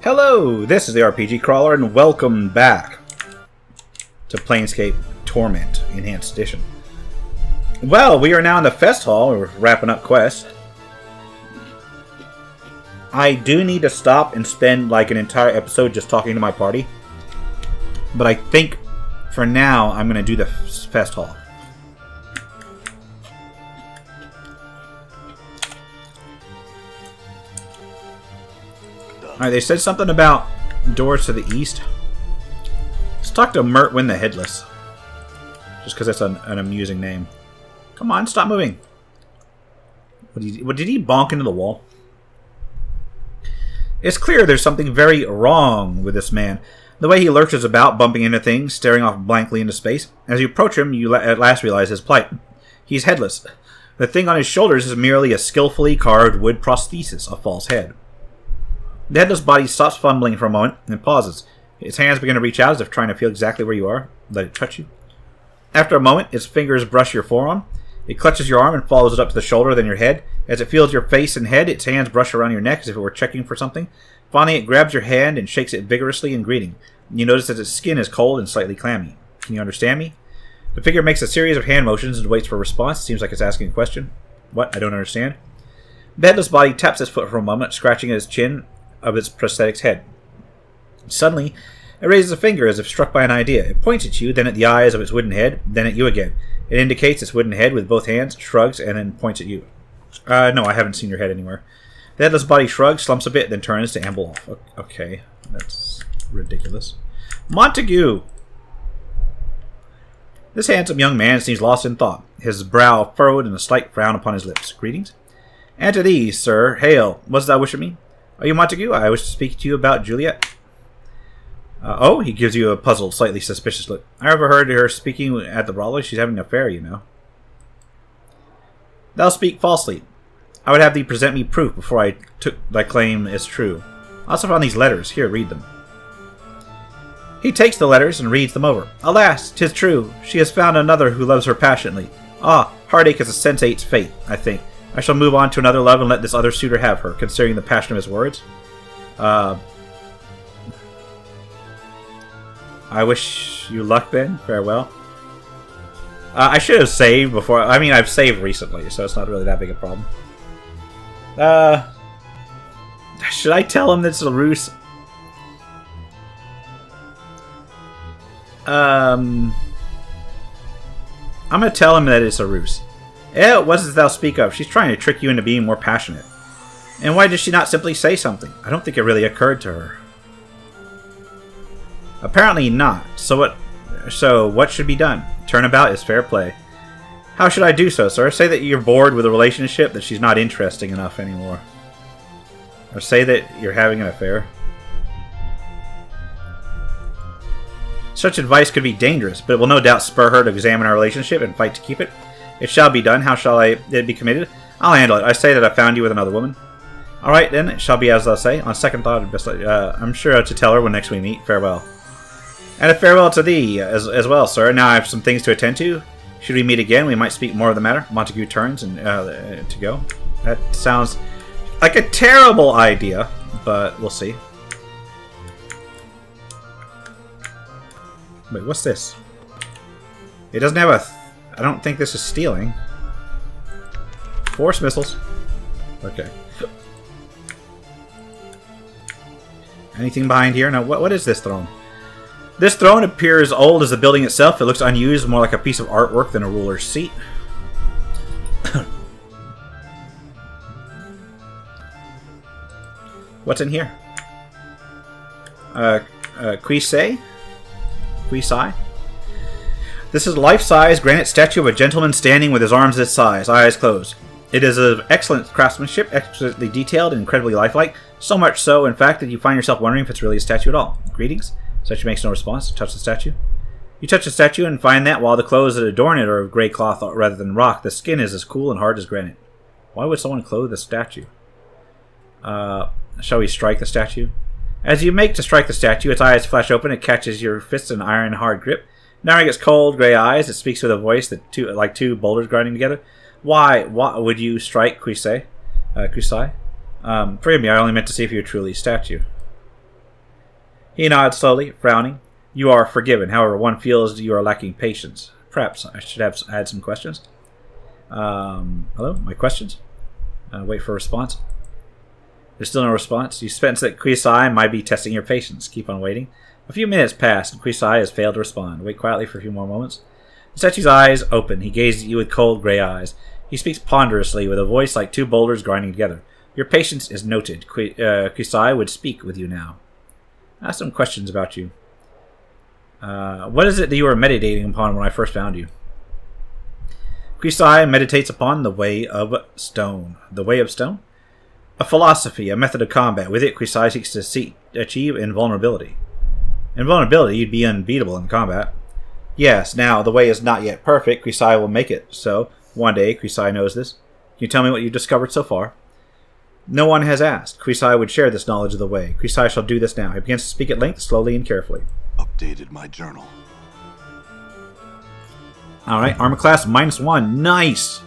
Hello, this is the RPG Crawler, and welcome back to Planescape Torment Enhanced Edition. Well, we are now in the Festhall. We're wrapping up quest. I do need to stop and spend like an entire episode just talking to my party. But I think for now I'm going to do the Festhall. Alright, they said something about doors to the east. Let's talk to Mertwin the Headless. Just because that's an amusing name. Come on, stop moving. What did he bonk into the wall? It's clear there's something very wrong with this man. The way he lurches about, bumping into things, staring off blankly into space. As you approach him, you at last realize his plight. He's headless. The thing on his shoulders is merely a skillfully carved wood prosthesis, a false head. The headless body stops fumbling for a moment and pauses. Its hands begin to reach out as if trying to feel exactly where you are. Let it touch you. After a moment, its fingers brush your forearm. It clutches your arm and follows it up to the shoulder, then your head. As it feels your face and head, its hands brush around your neck as if it were checking for something. Finally, it grabs your hand and shakes it vigorously in greeting. You notice that its skin is cold and slightly clammy. Can you understand me? The figure makes a series of hand motions and waits for a response. Seems like it's asking a question. What? I don't understand. The headless body taps its foot for a moment, scratching at its chin of its prosthetic's head. Suddenly, it raises a finger as if struck by an idea. It points at you, then at the eyes of its wooden head, then at you again. It indicates its wooden head with both hands, shrugs, and then points at you. No, I haven't seen your head anywhere. The headless body shrugs, slumps a bit, then turns to amble off. Okay, that's ridiculous. Montague! This handsome young man seems lost in thought, his brow furrowed and a slight frown upon his lips. Greetings. And to thee, sir, hail. What's thou wish of me? Are you Montague? I wish to speak to you about Juliet. Oh, he gives you a puzzled, slightly suspicious look. I overheard her speaking at the Brawler. She's having an affair, you know. Thou speak falsely. I would have thee present me proof before I took thy claim as true. I also found these letters. Here, read them. He takes the letters and reads them over. Alas, 'tis true. She has found another who loves her passionately. Ah, heartache is a sensate's fate, I think. I shall move on to another love and let this other suitor have her, considering the passion of his words. I wish you luck, then. Farewell. I should have saved before. I mean, I've saved recently, so it's not really that big a problem. Should I tell him it's a ruse? I'm going to tell him that it's a ruse. What does thou speak of? She's trying to trick you into being more passionate. And why does she not simply say something? I don't think it really occurred to her. Apparently not. So what should be done? Turnabout is fair play. How should I do so, sir? Say that you're bored with a relationship, that she's not interesting enough anymore. Or say that you're having an affair. Such advice could be dangerous, but it will no doubt spur her to examine our relationship and fight to keep it. It shall be done. How shall it be committed? I'll handle it. I say that I found you with another woman. Alright, then. It shall be as thou say. On second thought, I'm sure to tell her when next we meet. Farewell. And a farewell to thee as well, sir. Now I have some things to attend to. Should we meet again, we might speak more of the matter. Montague turns and to go. That sounds like a terrible idea, but we'll see. Wait, what's this? It doesn't have a... I don't think this is stealing. Force missiles. Okay. Anything behind here? No, what is this throne? This throne appears old as the building itself. It looks unused, more like a piece of artwork than a ruler's seat. What's in here? Quisai? This is a life-size granite statue of a gentleman standing with his arms this size, eyes closed. It is of excellent craftsmanship, exquisitely detailed and incredibly lifelike. So much so, in fact, that you find yourself wondering if it's really a statue at all. Greetings. Statue makes no response. Touch the statue. You touch the statue and find that while the clothes that adorn it are of gray cloth rather than rock, the skin is as cool and hard as granite. Why would someone clothe a statue? Shall we strike the statue? As you make to strike the statue, its eyes flash open. It catches your fist in an iron-hard grip. Now it gets cold, gray eyes. It speaks with a voice that like two boulders grinding together. Why would you strike Quisai? Forgive me, I only meant to see if you were truly a statue. He nods slowly, frowning. You are forgiven. However, one feels you are lacking patience. Perhaps I should have add some questions. Hello? My questions? Wait for a response. There's still no response. You sense that Kuisai might be testing your patience. Keep on waiting. A few minutes pass, and Kuisai has failed to respond. Wait quietly for a few more moments. Sechi's eyes open. He gazes at you with cold gray eyes. He speaks ponderously, with a voice like two boulders grinding together. Your patience is noted. Kuisai would speak with you now. I have some questions about you. What is it that you were meditating upon when I first found you? Kuisai meditates upon the Way of Stone. The Way of Stone? A philosophy, a method of combat. With it, Kuisai seeks to achieve invulnerability. Invulnerability? You'd be unbeatable in combat. Yes, now, the way is not yet perfect. Kuisai will make it so. One day, Kuisai knows this. Can you tell me what you've discovered so far? No one has asked. Kuisai would share this knowledge of the way. Kuisai shall do this now. He begins to speak at length, slowly and carefully. Updated my journal. Alright, armor class -1. Nice!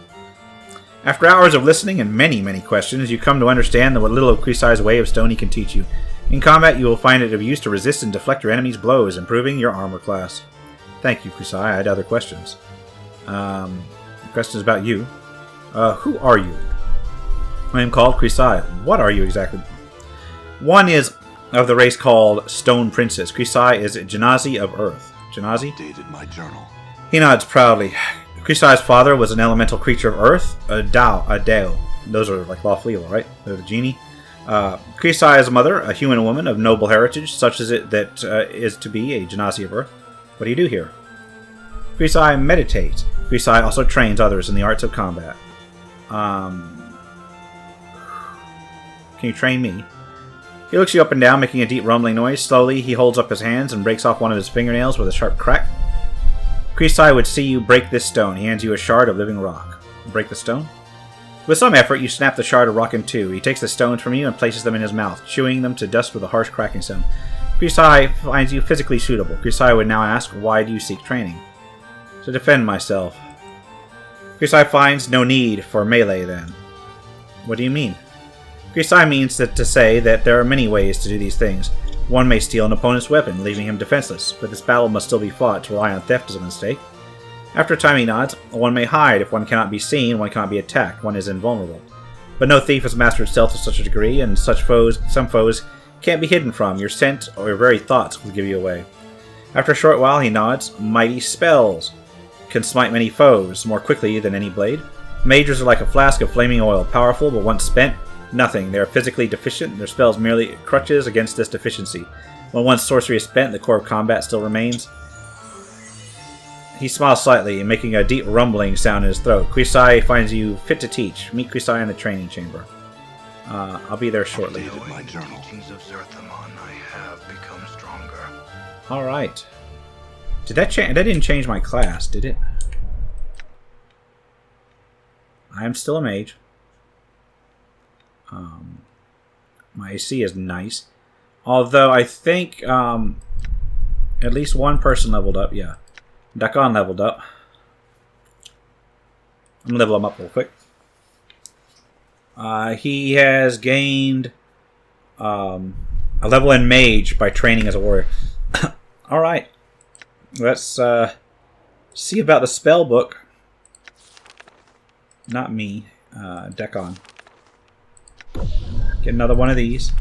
After hours of listening and many, many questions, you come to understand what little of Kuisai's Way of Stone he can teach you. In combat, you will find it of use to resist and deflect your enemy's blows, improving your armor class. Thank you, Kuisai. I had other questions. Questions about you. Who are you? I am called Kuisai. What are you exactly? One is of the race called Stone Princess. Kuisai is Genasi of Earth. Genasi? Updated my journal. He nods proudly. Kuisai's father was an elemental creature of Earth, a Dao. Those are like lawful evil, right? They're the genie. Kuisai's mother, a human woman of noble heritage, such as it that is to be a Genasi of Earth. What do you do here? Kuisai meditates. Kuisai also trains others in the arts of combat. Can you train me? He looks you up and down, making a deep rumbling noise. Slowly, he holds up his hands and breaks off one of his fingernails with a sharp crack. Kuisai would see you break this stone. He hands you a shard of living rock. Break the stone? With some effort, you snap the shard of rock in two. He takes the stones from you and places them in his mouth, chewing them to dust with a harsh cracking sound. Kuisai finds you physically suitable. Kuisai would now ask, why do you seek training? To defend myself. Kuisai finds no need for melee, then. What do you mean? Kuisai means to say that there are many ways to do these things. One may steal an opponent's weapon, leaving him defenseless, but this battle must still be fought. To rely on theft is a mistake. After a time he nods. One may hide. If one cannot be seen, one cannot be attacked. One is invulnerable. But no thief has mastered stealth to such a degree, and some foes can't be hidden from. Your scent or your very thoughts will give you away. After a short while he nods. Mighty spells can smite many foes more quickly than any blade. Mages are like a flask of flaming oil, powerful, but once spent, nothing. They are physically deficient, and their spells merely crutches against this deficiency. When one's sorcery is spent, the core of combat still remains. He smiles slightly, making a deep rumbling sound in his throat. Kuisai finds you fit to teach. Meet Kuisai in the training chamber. I'll be there shortly. My journal. I have become stronger. Alright. Did that change? That didn't change my class, did it? I am still a mage. My AC is nice. Although I think at least one person leveled up, yeah. Dakan leveled up. I'm going to level him up real quick. He has gained a level in mage by training as a warrior. Alright. Let's see about the spell book. Not me. Dakan. Get another one of these.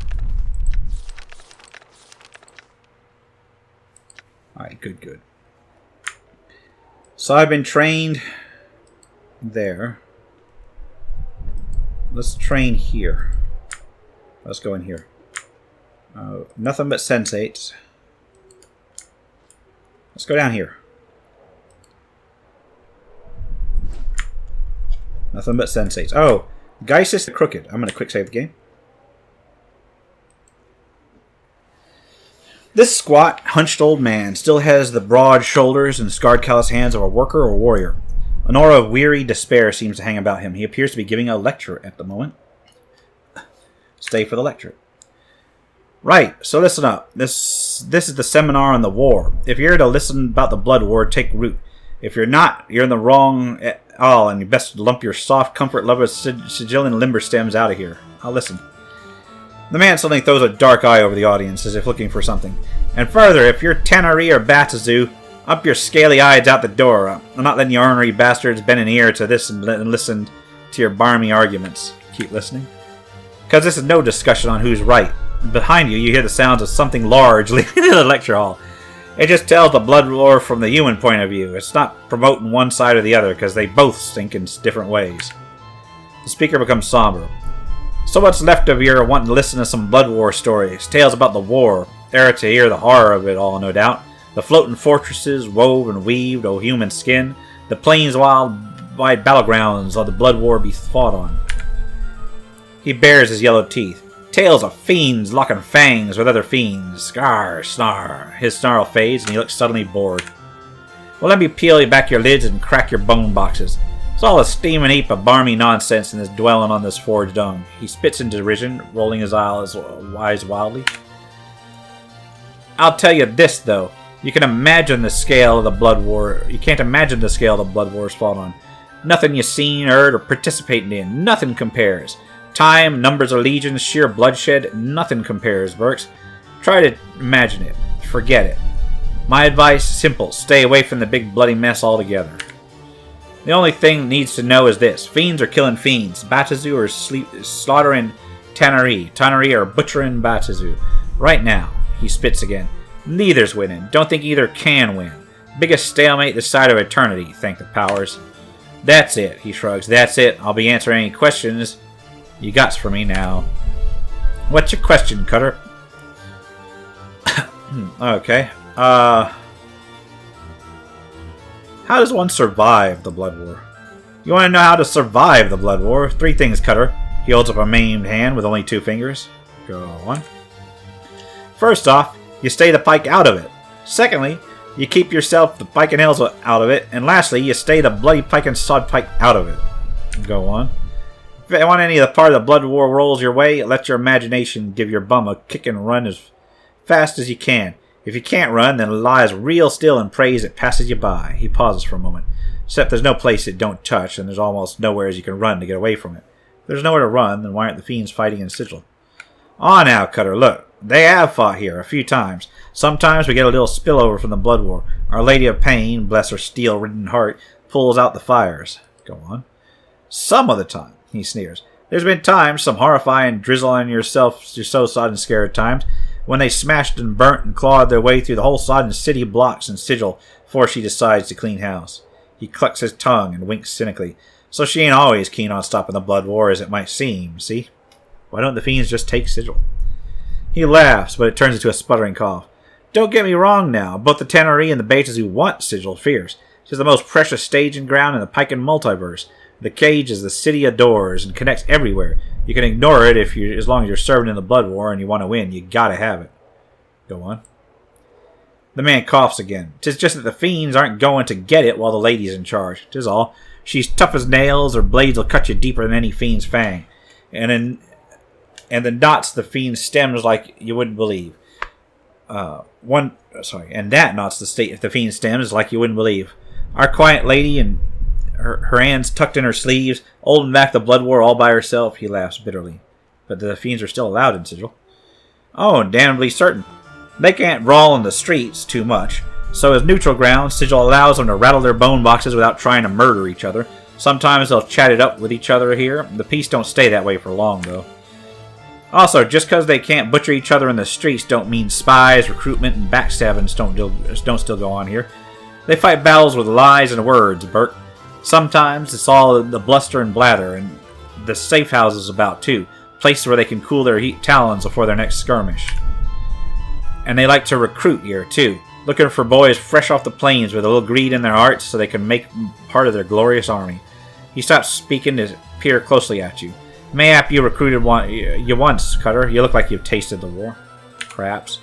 Alright, good. So I've been trained there. Let's train here. Let's go in here. Nothing but sensates. Let's go down here. Nothing but sensates. Oh, Geisis the Crooked. I'm going to quick save the game. This squat, hunched old man still has the broad shoulders and scarred callous hands of a worker or warrior. An aura of weary despair seems to hang about him. He appears to be giving a lecture at the moment. Stay for the lecture. Right, so listen up. This is the seminar on the war. If you're here to listen about the blood war, take root. If you're not, you're in the wrong at all, and you best lump your soft comfort lover sigil and limber stems out of here. I'll listen. The man suddenly throws a dark eye over the audience as if looking for something. And further, if you're Tannery or Batazoo, up your scaly eyes out the door. I'm not letting you ornery bastards bend an ear to this and listen to your barmy arguments. Keep listening. Because this is no discussion on who's right. Behind you, you hear the sounds of something large leaving the lecture hall. It just tells the blood war from the human point of view. It's not promoting one side or the other, because they both stink in different ways. The speaker becomes somber. So what's left of you wanting to listen to some blood war stories, tales about the war, there to hear the horror of it all, no doubt. The floating fortresses, wove and weaved o' human skin, the plains wide battlegrounds of the blood war be fought on. He bares his yellow teeth. Tales of fiends locking fangs with other fiends. Scar, snar. His snarl fades and he looks suddenly bored. Well, let me peel back your lids and crack your bone boxes. It's all a steaming heap of barmy nonsense in this dwelling on this forged dung. He spits in derision, rolling his eyes wildly. I'll tell you this, though. You can imagine the scale of the blood war. You can't imagine the scale of the blood wars fought on. Nothing you've seen, heard, or participated in. Nothing compares. Time, numbers of legions, sheer bloodshed. Nothing compares, Burks. Try to imagine it. Forget it. My advice, simple. Stay away from the big bloody mess altogether. The only thing needs to know is this. Fiends are killing fiends. Batazoo are slaughtering Tannery. Tannery are butchering Batazoo. Right now. He spits again. Neither's winning. Don't think either can win. Biggest stalemate this side of eternity, thank the powers. That's it, he shrugs. That's it. I'll be answering any questions you got for me now. What's your question, Cutter? Okay. How does one survive the Blood War? You want to know how to survive the Blood War? 3 things, Cutter. He holds up a maimed hand with only 2 fingers. Go on. First off, you stay the pike out of it. Secondly, you keep yourself the pike and nails out of it. And lastly, you stay the bloody pike and sod pike out of it. Go on. If you want any of the part of the Blood War rolls your way, let your imagination give your bum a kick and run as fast as you can. If you can't run, then lies real still and prays it passes you by. He pauses for a moment. Except there's no place it don't touch, and there's almost nowhere as you can run to get away from it. If there's nowhere to run, then why aren't the fiends fighting in Sigil? Ah, now, Cutter, look. They have fought here a few times. Sometimes we get a little spillover from the Blood War. Our Lady of Pain, bless her steel-ridden heart, pulls out the fires. Go on. Some of the time, he sneers. There's been times, some horrifying drizzle on you're so sodden scared times, when they smashed and burnt and clawed their way through the whole sodden city blocks in Sigil before she decides to clean house. He clucks his tongue and winks cynically. So she ain't always keen on stopping the Blood War as it might seem, see? Why don't the fiends just take Sigil? He laughs, but it turns into a sputtering cough. Don't get me wrong now. Both the Tannery and the Batazoo want Sigil fierce. She's the most precious staging ground in the Pike and multiverse. The cage is the city adores and connects everywhere. You can ignore it as long as you're serving in the Blood War and you want to win. You gotta have it. Go on. The man coughs again. 'Tis just that the fiends aren't going to get it while the lady's in charge. 'Tis all. She's tough as nails. Her blades will cut you deeper than any fiend's fang. And the knots the fiend stems like you wouldn't believe. And that knots the fiend stems like you wouldn't believe. Our quiet lady and her hands tucked in her sleeves, holding back the Blood War all by herself. He laughs bitterly. But the fiends are still allowed in Sigil. Oh, damnably certain. They can't brawl in the streets too much. So as neutral ground, Sigil allows them to rattle their bone boxes without trying to murder each other. Sometimes they'll chat it up with each other here. The peace don't stay that way for long, though. Also, just because they can't butcher each other in the streets don't mean spies, recruitment, and backstabbing don't still go on here. They fight battles with lies and words, Bert. Sometimes it's all the bluster and blather, and the safe houses about, too. Places where they can cool their heat talons before their next skirmish. And they like to recruit here, too. Looking for boys fresh off the plains with a little greed in their hearts so they can make part of their glorious army. He stops speaking to peer closely at you. Mayhap you recruited you once, Cutter. You look like you've tasted the war. Perhaps.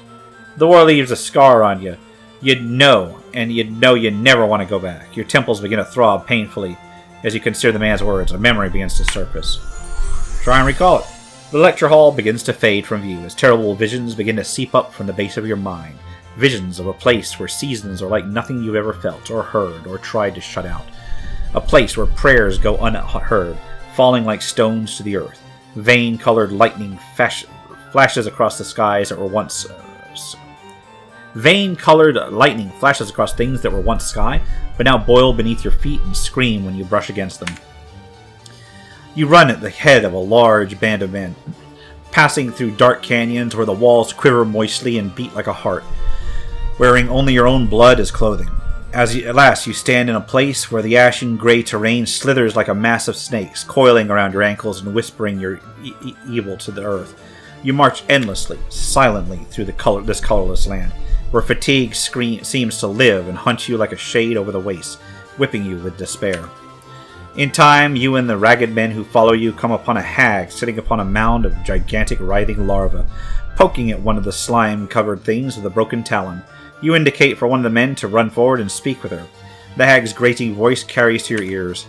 The war leaves a scar on you. You'd know you never want to go back. Your temples begin to throb painfully as you consider the man's words. A memory begins to surface. Try and recall it. The lecture hall begins to fade from view as terrible visions begin to seep up from the base of your mind. Visions of a place where seasons are like nothing you've ever felt or heard or tried to shut out. A place where prayers go unheard, falling like stones to the earth. Vein-colored lightning flashes flashes across the skies that were once... Vein-colored lightning flashes across things that were once sky, but now boil beneath your feet and scream when you brush against them. You run at the head of a large band of men, passing through dark canyons where the walls quiver moistly and beat like a heart, wearing only your own blood as clothing. At last you stand in a place where the ashen gray terrain slithers like a mass of snakes, coiling around your ankles and whispering your evil to the earth. You march endlessly, silently through this colorless land, where fatigue seems to live and hunt you like a shade over the waste, whipping you with despair. In time, you and the ragged men who follow you come upon a hag sitting upon a mound of gigantic writhing larvae, poking at one of the slime-covered things with a broken talon. You indicate for one of the men to run forward and speak with her. The hag's grating voice carries to your ears.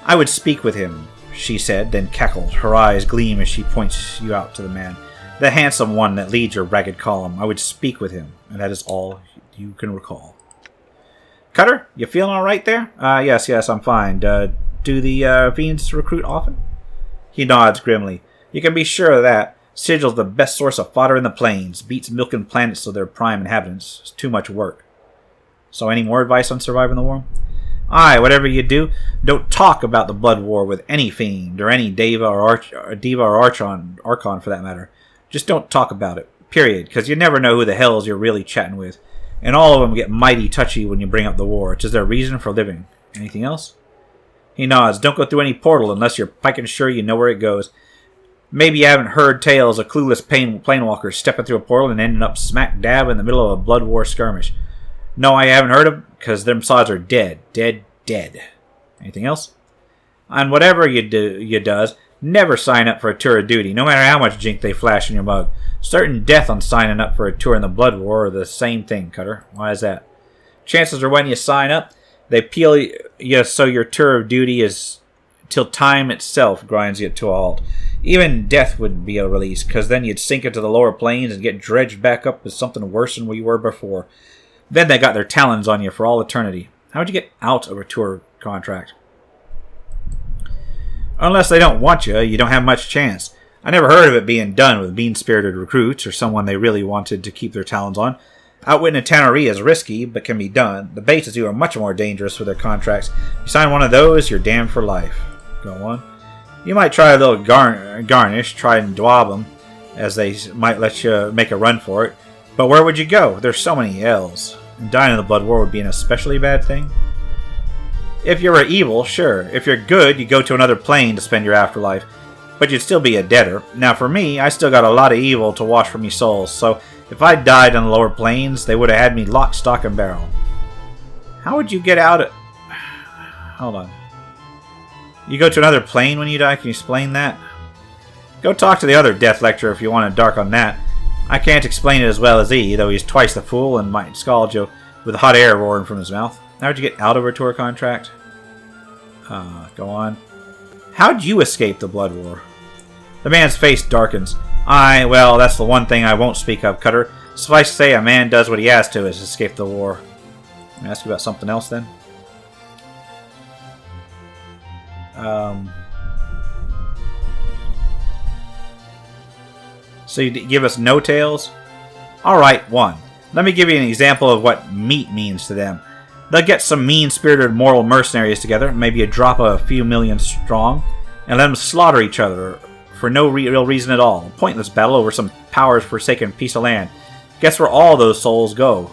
"I would speak with him," she said, then cackled. Her eyes gleam as she points you out to the man. "The handsome one that leads your ragged column. I would speak with him, and that is all you can recall." "Cutter, you feeling all right there?" Yes, I'm fine. Do the fiends recruit often?" He nods grimly. "You can be sure of that. Sigil's the best source of fodder in the plains. Beats milking planets to their prime inhabitants. It's too much work." "So any more advice on surviving the war?" "Aye, whatever you do, don't talk about the blood war with any fiend, or any Diva or Archon for that matter. Just don't talk about it, period, because you never know who the hells you're really chatting with. And all of them get mighty touchy when you bring up the war. It's just their reason for living. Anything else?" He nods. "Don't go through any portal unless you're piking sure you know where it goes. Maybe you haven't heard tales of clueless planewalkers stepping through a portal and ending up smack dab in the middle of a blood war skirmish. No, I haven't heard of them, because them sods are dead. Dead. Anything else? And whatever you does, never sign up for a tour of duty, no matter how much jink they flash in your mug. Certain death on signing up for a tour in the blood war are the same thing, Cutter. Why is that? Chances are when you sign up, they peel you so your tour of duty is till time itself grinds you to a halt. Even death wouldn't be a release, because then you'd sink into the lower planes and get dredged back up as something worse than what you were before. Then they got their talons on you for all eternity. How would you get out of a tour contract? Unless they don't want you, you don't have much chance. I never heard of it being done with mean-spirited recruits or someone they really wanted to keep their talons on. Outwitting a tannery is risky, but can be done. The baits are much more dangerous with their contracts. You sign one of those, you're damned for life. Go on. You might try a little garnish, try and dwab them, as they might let you make a run for it. But where would you go? There's so many L's. And dying in the blood war would be an especially bad thing. If you were evil, sure. If you're good, you go to another plane to spend your afterlife. But you'd still be a debtor. Now for me, I still got a lot of evil to wash from me souls, so if I died on the lower planes, they would have had me lock, stock, and barrel. How would you get out of... Hold on. You go to another plane when you die? Can you explain that? Go talk to the other death lecturer if you want to dark on that. I can't explain it as well as he, though he's twice the fool and might scald you with hot air roaring from his mouth. How would you get out of a tour contract? Go on. How'd you escape the blood war? The man's face darkens. Well, that's the one thing I won't speak of, Cutter. Suffice to say, a man does what he has to escape the war. Let me ask you about something else then. So you give us no tails? Alright, one. Let me give you an example of what meat means to them. They'll get some mean-spirited moral mercenaries together, maybe a drop of a few million strong, and let them slaughter each other for no real reason at all. A pointless battle over some power-forsaken piece of land. Guess where all those souls go?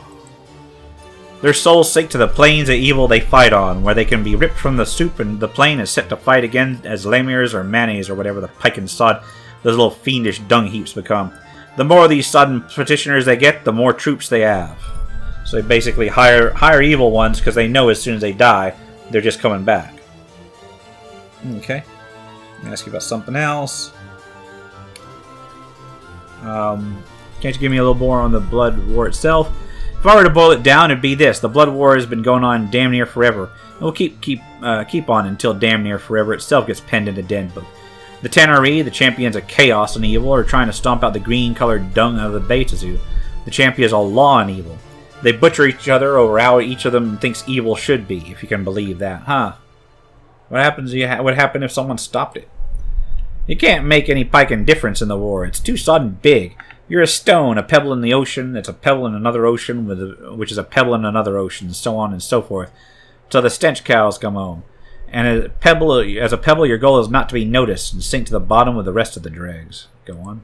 Their souls sink to the plains of evil they fight on, where they can be ripped from the soup and the plane is set to fight again as lamiers or mayonnaise or whatever the pike and sod those little fiendish dung heaps become. The more of these sodden petitioners they get, the more troops they have. So they basically hire evil ones because they know as soon as they die, they're just coming back. Okay. Let me ask you about something else. Can't you give me a little more on the blood war itself? If I were to boil it down, it'd be this. The blood war has been going on damn near forever. It will keep on until damn near forever itself gets penned in the den book. The Tannery, the champions of chaos and evil, are trying to stomp out the green-colored dung out of the Beta Zoo. The champions of law and evil. They butcher each other over how each of them thinks evil should be, if you can believe that. What happens? What happened if someone stopped it? Can't you give me a little more on the blood war itself? If I were to boil it down, it'd be this. The Tannery, the champions of chaos and evil, are trying to stomp out the green-colored dung out of the Beta Zoo. The champions of law and evil. They butcher each other over how each of them thinks evil should be, if you can believe that. What happens? What happened if someone stopped it? You can't make any piking difference in the war. It's too sudden big. You're a stone, a pebble in the ocean, that's a pebble in another ocean, which is a pebble in another ocean, and so on and so forth, till the stench cows come home. And as a pebble, your goal is not to be noticed and sink to the bottom with the rest of the dregs. Go on.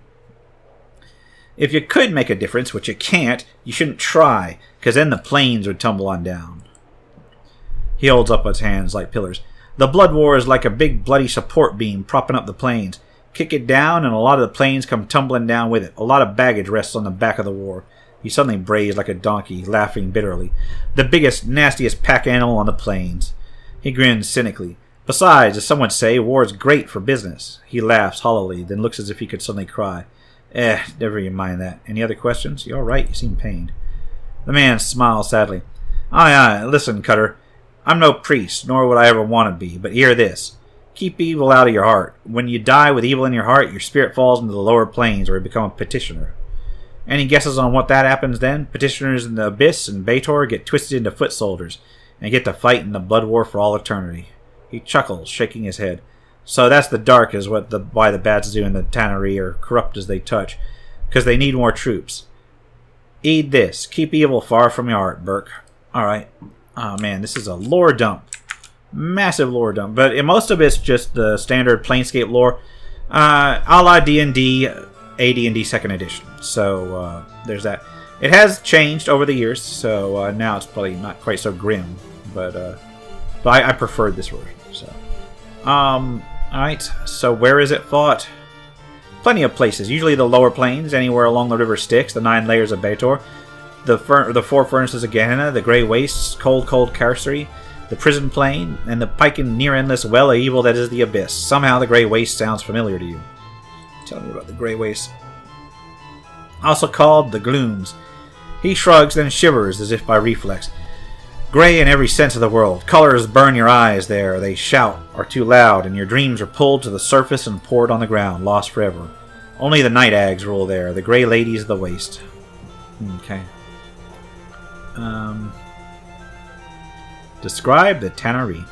If you could make a difference, which you can't, you shouldn't try, because then the planes would tumble on down. He holds up his hands like pillars. The blood war is like a big bloody support beam propping up the planes. Kick it down, and a lot of the planes come tumbling down with it. A lot of baggage rests on the back of the war. He suddenly brayed like a donkey, laughing bitterly. The biggest, nastiest pack animal on the plains. He grins cynically. Besides, as some would say, war is great for business. He laughs hollowly, then looks as if he could suddenly cry. Never you mind that. Any other questions? You're all right. You seem pained. The man smiles sadly. Aye, listen, Cutter. I'm no priest, nor would I ever want to be, but hear this. Keep evil out of your heart. When you die with evil in your heart, your spirit falls into the lower planes, where you become a petitioner. Any guesses on what that happens then? Petitioners in the Abyss and Baator get twisted into foot soldiers, and get to fight in the blood war for all eternity. He chuckles, shaking his head. So that's the dark is why the Bats-Zu and the Tannery are corrupt as they touch, because they need more troops. Eat this. Keep evil far from your heart, Burke. Alright. Oh man, this is a lore dump. Massive lore dump. But most of it's just the standard Planescape lore. A la D&D, AD&D 2nd edition. So there's that. It has changed over the years, so now it's probably not quite so grim. But I preferred this version. So, alright. So where is it fought? Plenty of places. Usually the lower plains, anywhere along the river Styx, the 9 layers of Baator, the 4 furnaces of Gehenna, the Grey Wastes, cold Carcery, the prison plane, and the piking near-endless well of evil that is the Abyss. Somehow the Grey Waste sounds familiar to you. Tell me about the Grey Waste. Also called the Glooms. He shrugs, then shivers as if by reflex. Grey in every sense of the world. Colors burn your eyes there. They shout, are too loud, and your dreams are pulled to the surface and poured on the ground, lost forever. Only the Night Ags rule there, the Grey Ladies of the Waste. Okay. Describe the Tannery.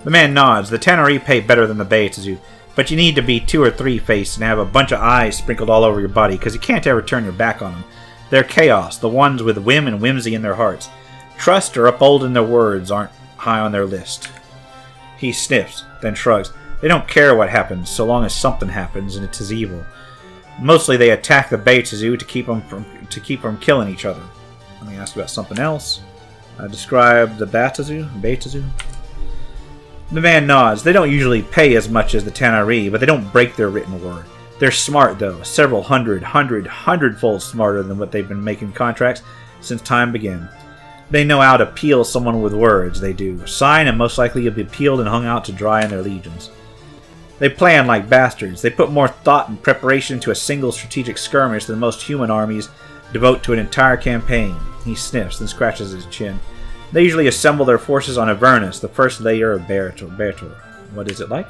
The man nods. The Tannery pay better than the Baator, but you need to be 2 or 3 faced and have a bunch of eyes sprinkled all over your body, because you can't ever turn your back on them. They're chaos, the ones with whim and whimsy in their hearts. Trust or uphold in their words aren't high on their list. He sniffs, then shrugs. They don't care what happens, so long as something happens, and it is evil. Mostly they attack the Baator to keep from killing each other. Let me ask you about something else. Describe the Baator. The man nods. They don't usually pay as much as the Tannery, but they don't break their written word. They're smart, though. Several hundredfold smarter than what they've been making contracts since time began. They know how to peel someone with words, they do. Sign, and most likely you'll be peeled and hung out to dry in their legions. They plan like bastards. They put more thought and preparation into a single strategic skirmish than most human armies devote to an entire campaign. He sniffs, then scratches his chin. They usually assemble their forces on Avernus, the first layer of Baator. What is it like?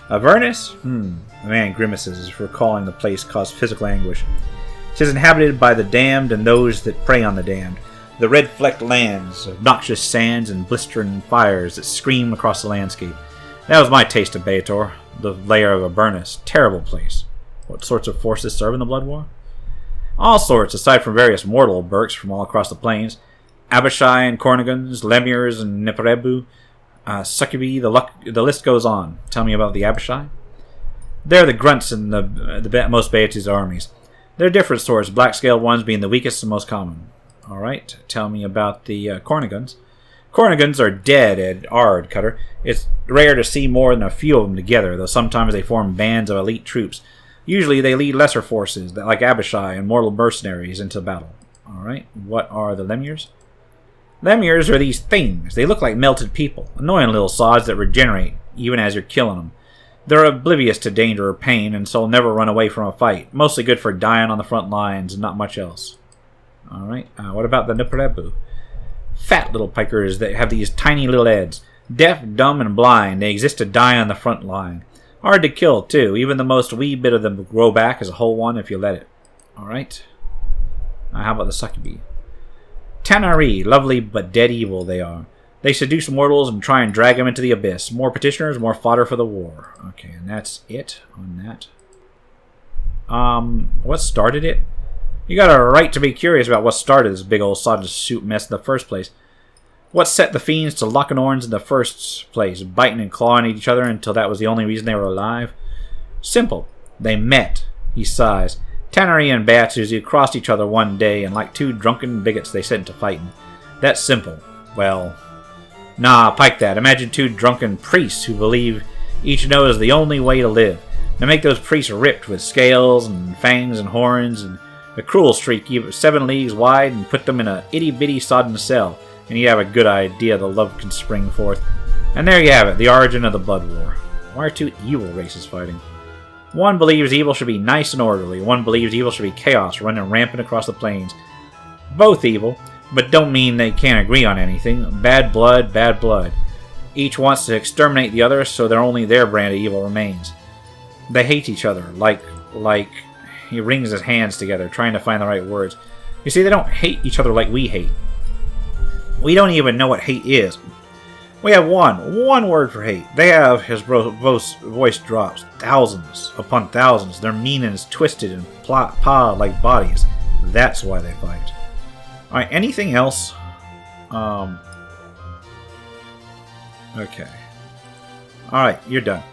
Avernus? The man grimaces as if recalling the place caused physical anguish. It is inhabited by the damned and those that prey on the damned. The red-flecked lands of noxious sands and blistering fires that scream across the landscape. That was my taste of Baator, the lair of Avernus. Terrible place. What sorts of forces serve in the Blood War? All sorts, aside from various mortal Burks from all across the plains. Abishai and Cornigans, Lemures and Niparebu, Succubi, the list goes on. Tell me about the Abishai. They're the grunts in the most Baator's armies. They're different sorts, black-scaled ones being the weakest and most common. Alright, tell me about the Cornigans. Cornigans are dead at Ard, Cutter. It's rare to see more than a few of them together, though sometimes they form bands of elite troops. Usually they lead lesser forces, like Abishai and mortal mercenaries, into battle. Alright, what are the Lemures? Lemures are these things. They look like melted people. Annoying little sods that regenerate, even as you're killing them. They're oblivious to danger or pain, and so never run away from a fight. Mostly good for dying on the front lines, and not much else. Alright, what about the Niparebu? Fat little pikers that have these tiny little heads. Deaf, dumb, and blind, they exist to die on the front line. Hard to kill, too. Even the most wee bit of them will grow back as a whole one if you let it. Alright. How about the Succubi? Tannery, lovely but dead evil they are. They seduce mortals and try and drag them into the abyss. More petitioners, more fodder for the war. Okay, and that's it on that. What started it? You got a right to be curious about what started this big old sawdust soup mess in the first place. What set the fiends to locking horns in the first place, biting and clawing at each other until that was the only reason they were alive? Simple. They met. He sighs. Tannery and Batsuzi crossed each other one day, and like two drunken bigots they set into fighting. That's simple. Well, nah, pike that. Imagine two drunken priests who believe each knows the only way to live. Now make those priests ripped with scales and fangs and horns and a cruel streak 7 leagues wide and put them in a itty-bitty sodden cell, and you have a good idea the love can spring forth. And there you have it, the origin of the Blood War. Why are two evil races fighting? One believes evil should be nice and orderly. One believes evil should be chaos running rampant across the plains. Both evil, but don't mean they can't agree on anything. Bad blood, bad blood. Each wants to exterminate the other so that only their brand of evil remains. They hate each other, like... He wrings his hands together, trying to find the right words. You see, they don't hate each other like we hate. We don't even know what hate is. We have one word for hate. They have, his voice drops, thousands upon thousands. Their meaning is twisted and pawed like bodies. That's why they fight. Alright, anything else? Okay. Alright, you're done.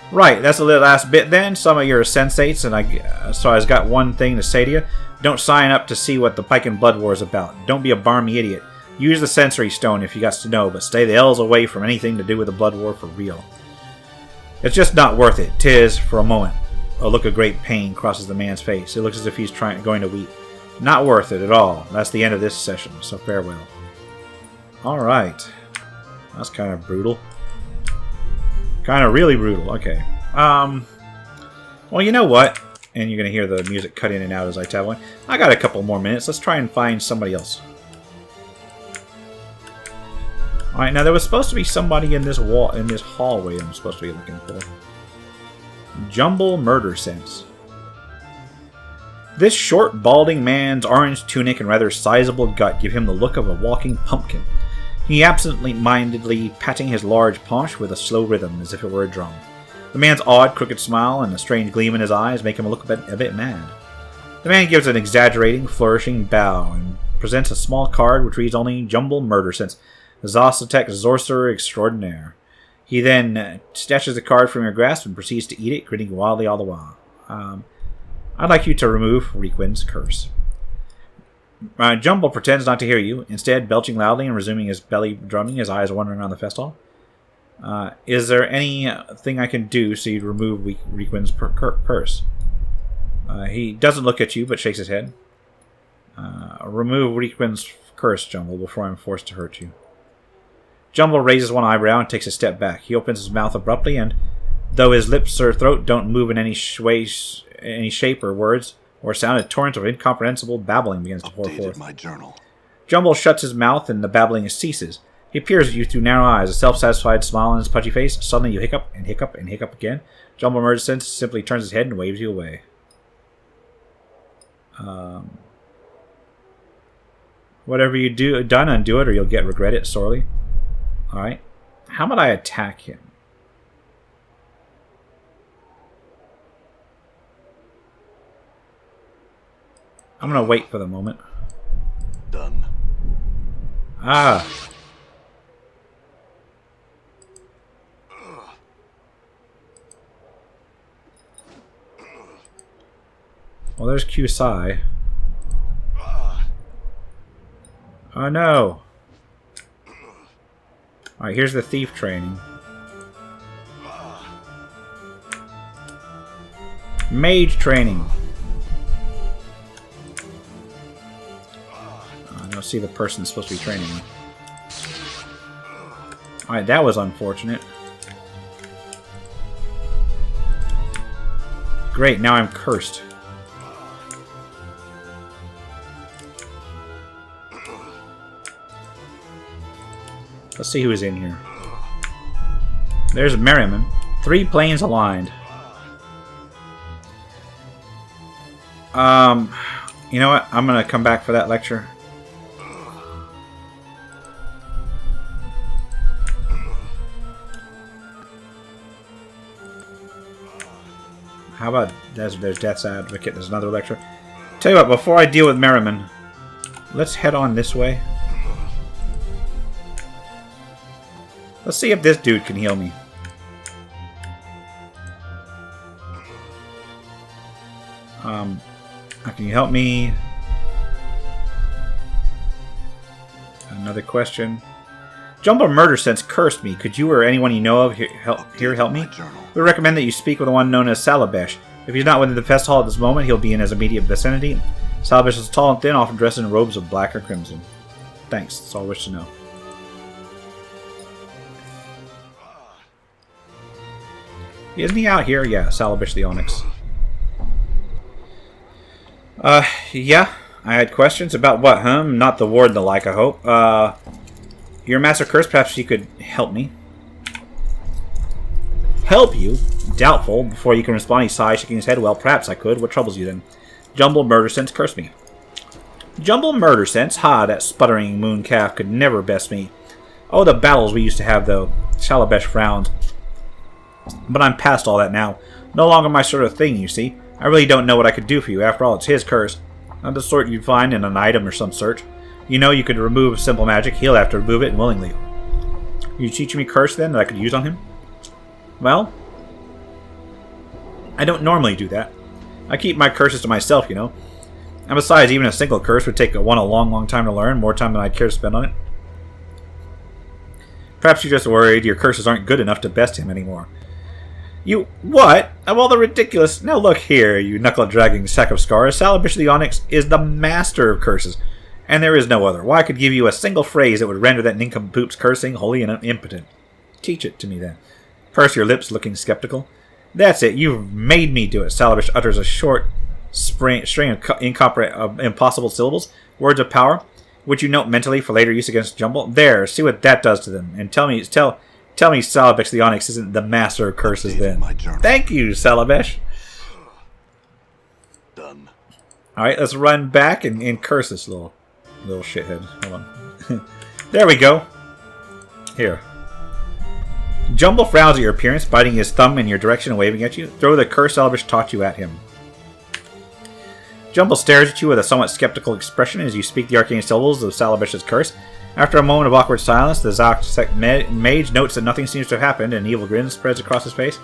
Right, that's the last bit then. Some of your sensates, and so I've got one thing to say to you. Don't sign up to see what the Pike and Blood War is about. Don't be a barmy idiot. Use the sensory stone if you got to know, but stay the hells away from anything to do with the Blood War for real. It's just not worth it. 'Tis for a moment. A look of great pain crosses the man's face. It looks as if he's going to weep. Not worth it at all. That's the end of this session, so farewell. Alright. That's kind of brutal. Kind of really brutal. Okay. Well, you know what? And you're going to hear the music cut in and out as I tap one. I got a couple more minutes. Let's try and find somebody else. Alright, now there was supposed to be somebody in this hallway I'm supposed to be looking for. Jumble Murder Sense. This short, balding man's orange tunic and rather sizable gut give him the look of a walking pumpkin. He absently-mindedly patting his large paunch with a slow rhythm, as if it were a drum. The man's odd, crooked smile and a strange gleam in his eyes make him look a bit mad. The man gives an exaggerating, flourishing bow and presents a small card which reads only Jumble Murder Sense, Zostotek Sorcerer Extraordinaire. He then snatches the card from your grasp and proceeds to eat it, grinning wildly all the while. I'd like you to remove Requin's curse. Jumble pretends not to hear you, instead belching loudly and resuming his belly drumming, his eyes wandering around the Festhall. Is there anything I can do so you'd remove Requin's curse? He doesn't look at you, but shakes his head. Remove Requin's curse, Jumble, before I'm forced to hurt you. Jumble raises one eyebrow and takes a step back. He opens his mouth abruptly, and though his lips or throat don't move in any shape or words or sound, a torrent of incomprehensible babbling begins to pour forth. My journal. Jumble shuts his mouth, and the babbling ceases. He peers at you through narrow eyes, a self-satisfied smile on his pudgy face. Suddenly you hiccup and hiccup and hiccup again. Jumble Murder Sense simply turns his head and waves you away. Whatever you done, undo it, or you'll regret it sorely. Alright. How about I attack him? I'm gonna wait for the moment. Done. Ah. Well, there's Kusai. Oh no. Alright, here's the thief training. Mage training. I don't see the person supposed to be training me. Alright, that was unfortunate. Great, now I'm cursed. Let's see who's in here. There's Merriman. 3 planes aligned. You know what? I'm gonna come back for that lecture. How about there's Death's Advocate. There's another lecture. Tell you what, before I deal with Merriman, let's head on this way. Let's see if this dude can heal me. Can you help me? Another question. Jumbo Murder Sense cursed me. Could you or anyone you know of help me? We recommend that you speak with the one known as Salabesh. If he's not within the Festhall at this moment, he'll be in his immediate vicinity. Salabesh is tall and thin, often dressed in robes of black or crimson. Thanks. That's all I wish to know. Isn't he out here? Yeah, Salabesh the Onyx. Yeah. I had questions about what, huh? Not the ward and the like, I hope. Your Master Curse, perhaps you could help me. Help you? Doubtful. Before you can respond, he sighs, shaking his head. Well, perhaps I could. What troubles you then? Jumble Murder Sense, curse me. Jumble Murder Sense? Ha, that sputtering moon calf could never best me. Oh, the battles we used to have, though. Salabesh frowned. But I'm past all that now. No longer my sort of thing, you see. I really don't know what I could do for you. After all, it's his curse. Not the sort you'd find in an item or some sort. You know you could remove simple magic. He'll have to remove it willingly. You teaching me curse, then, that I could use on him? Well, I don't normally do that. I keep my curses to myself, you know. And besides, even a single curse would take one a long, long time to learn. More time than I'd care to spend on it. Perhaps you're just worried your curses aren't good enough to best him anymore. You... what? Of all the ridiculous... Now look here, you knuckle-dragging sack of scars. Salabesh the Onyx is the master of curses. And there is no other. Why, I could give you a single phrase that would render that nincompoop's cursing wholly and impotent. Teach it to me, then. Purse your lips, looking skeptical. That's it. You've made me do it. Salabesh utters a short string of impossible syllables. Words of power, which you note mentally for later use against Jumble. There, see what that does to them. And tell me Salabesh the Onyx isn't the master of curses then. Thank you, Salabesh. Done. Alright, let's run back and curse this little shithead. Hold on. There we go. Here. Jumble frowns at your appearance, biting his thumb in your direction and waving at you. Throw the curse Salabesh taught you at him. Jumble stares at you with a somewhat skeptical expression as you speak the arcane syllables of Salabesh's curse. After a moment of awkward silence, the Zox mage notes that nothing seems to have happened, and an evil grin spreads across his face.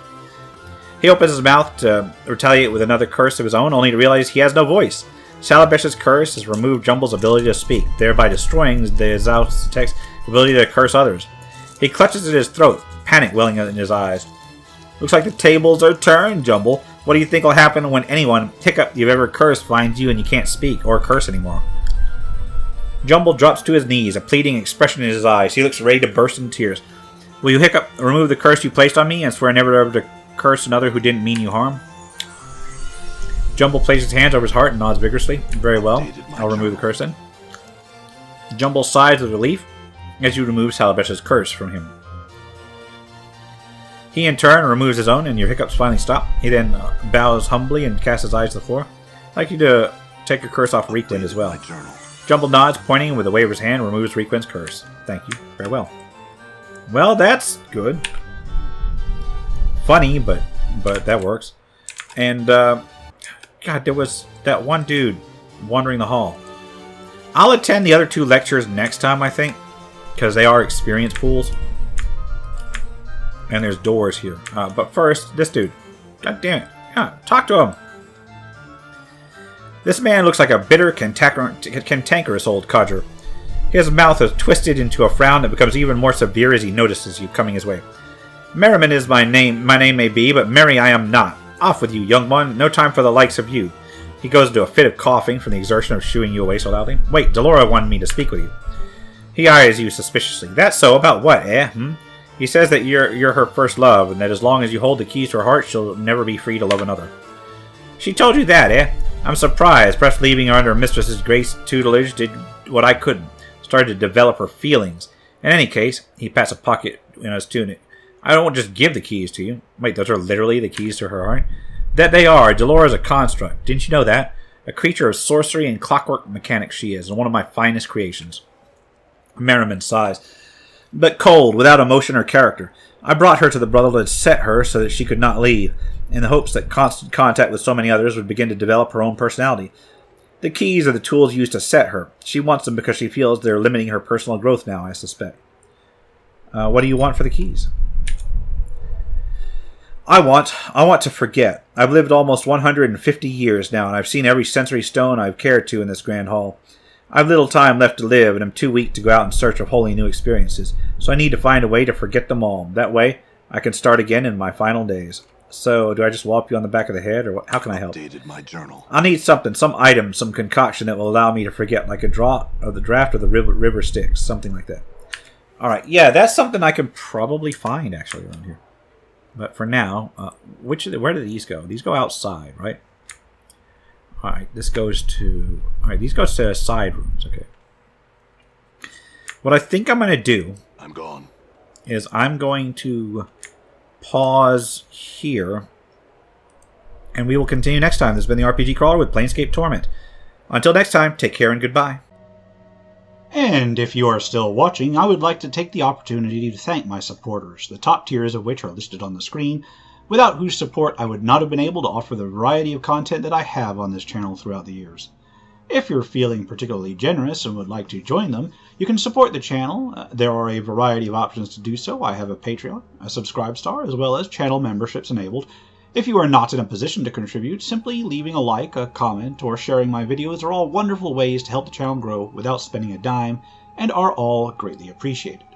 He opens his mouth to retaliate with another curse of his own, only to realize he has no voice. Salabesh's curse has removed Jumble's ability to speak, thereby destroying the Zox's ability to curse others. He clutches at his throat, panic welling in his eyes. Looks like the tables are turned, Jumble. What do you think will happen when anyone, hiccup you've ever cursed, finds you and you can't speak or curse anymore? Jumble drops to his knees, a pleading expression in his eyes. He looks ready to burst into tears. Will you, hiccup, remove the curse you placed on me and swear never ever to curse another who didn't mean you harm? Jumble places his hands over his heart and nods vigorously. Very well. I'll remove the curse then. Jumble sighs with relief as you remove Salabesh's curse from him. He in turn removes his own and your hiccups finally stop. He then bows humbly and casts his eyes to the floor. I'd like you to take your curse off Requin as well. Jumble nods, pointing with a wave of his hand, removes Requin's curse. Thank you. Very well. Well, that's good. Funny, but that works. And, God, there was that one dude wandering the hall. I'll attend the other two lectures next time, I think, because they are experience pools. And there's doors here. But first, this dude. God damn it. Yeah, talk to him. This man looks like a bitter, cantankerous old codger. His mouth is twisted into a frown that becomes even more severe as he notices you coming his way. Merriman is my name may be, but merry I am not. Off with you, young one. No time for the likes of you. He goes into a fit of coughing from the exertion of shooing you away so loudly. Wait, Delora wanted me to speak with you. He eyes you suspiciously. That's so? About what, eh? He says that you're her first love, and that as long as you hold the keys to her heart, she'll never be free to love another. She told you that, eh? I'm surprised. Perhaps leaving her under Mistress's grace tutelage did what I couldn't. Started to develop her feelings. In any case, he pats a pocket in his tunic. I don't just give the keys to you. Wait, those are literally the keys to her heart? That they are. Delora's a construct. Didn't you know that? A creature of sorcery and clockwork mechanics she is, and one of my finest creations. Merriman sighs. But cold, without emotion or character. I brought her to the Brotherhood, set her so that she could not leave. in the hopes that constant contact with so many others would begin to develop her own personality. The keys are the tools used to set her. She wants them because she feels they're limiting her personal growth now, I suspect. What do you want for the keys? I want to forget. I've lived almost 150 years now, and I've seen every sensory stone I've cared to in this grand hall. I've little time left to live, and I'm too weak to go out in search of wholly new experiences, so I need to find a way to forget them all. That way, I can start again in my final days. So, do I just wallop you on the back of the head, or what? How can I help? Updated my journal. I'll need something, some item, some concoction that will allow me to forget, like a draft of the river Styx, something like that. Alright, yeah, that's something I can probably find, actually, around here. But for now, where do these go? These go outside, right? Alright, these go to side rooms, okay. What I think I'm going to do... I'm gone. ...is I'm going to pause here. And we will continue next time. This has been the RPG Crawler with Planescape Torment. Until next time, take care and goodbye. And if you are still watching, I would like to take the opportunity to thank my supporters, the top tiers of which are listed on the screen, without whose support I would not have been able to offer the variety of content that I have on this channel throughout the years. If you're feeling particularly generous and would like to join them, you can support the channel. There are a variety of options to do so. I have a Patreon, a Subscribe Star, as well as channel memberships enabled. If you are not in a position to contribute, simply leaving a like, a comment, or sharing my videos are all wonderful ways to help the channel grow without spending a dime, and are all greatly appreciated.